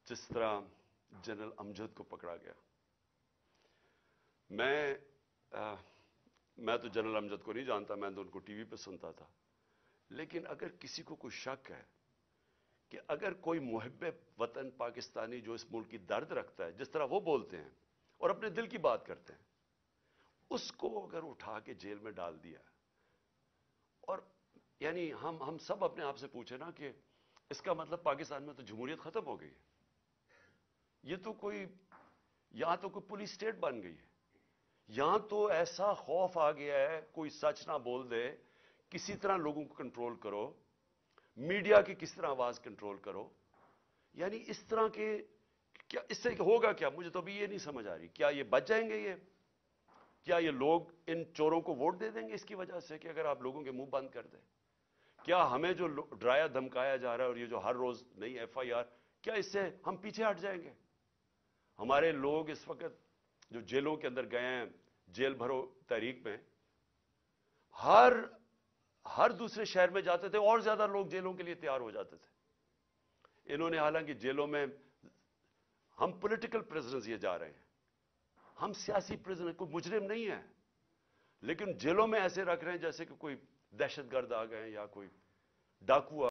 जिस तरह जनरल अमजद को पकड़ा गया। मैं तो जनरल अमजद को नहीं जानता, मैं तो उनको टीवी पे सुनता था। लेकिन अगर किसी को कोई शक है कि अगर कोई मुहिब्बे वतन पाकिस्तानी जो इस मुल्क की दर्द रखता है, जिस तरह वो बोलते हैं और अपने दिल की बात करते हैं, उसको अगर उठा के जेल में डाल दिया, और यानी हम सब अपने आप से पूछे ना कि इसका मतलब पाकिस्तान में तो जमहूरियत खत्म हो गई है। ये तो कोई, यहां तो कोई पुलिस स्टेट बन गई है। यहां तो ऐसा खौफ आ गया है, कोई सच ना बोल दे, किसी तरह लोगों को कंट्रोल करो, मीडिया की किस तरह आवाज कंट्रोल करो। यानी इस तरह के, क्या इससे होगा क्या, मुझे तो अभी ये नहीं समझ आ रही। क्या ये बच जाएंगे? क्या ये लोग इन चोरों को वोट दे देंगे इसकी वजह से कि अगर आप लोगों के मुंह बंद कर दें? क्या हमें जो डराया धमकाया जा रहा है और ये जो हर रोज नई एफआईआर, क्या इससे हम पीछे हट जाएंगे? हमारे लोग इस वक्त जो जेलों के अंदर गए हैं, जेल भरो तहरीक में, हर हर दूसरे शहर में जाते थे और ज्यादा लोग जेलों के लिए तैयार हो जाते थे। इन्होंने, हालांकि जेलों में हम पॉलिटिकल प्रिजनर्स ये जा रहे हैं, हम सियासी प्रिजनर, कोई मुजरिम नहीं है, लेकिन जेलों में ऐसे रख रहे हैं जैसे कि कोई दहशतगर्द आ गए या कोई डाकू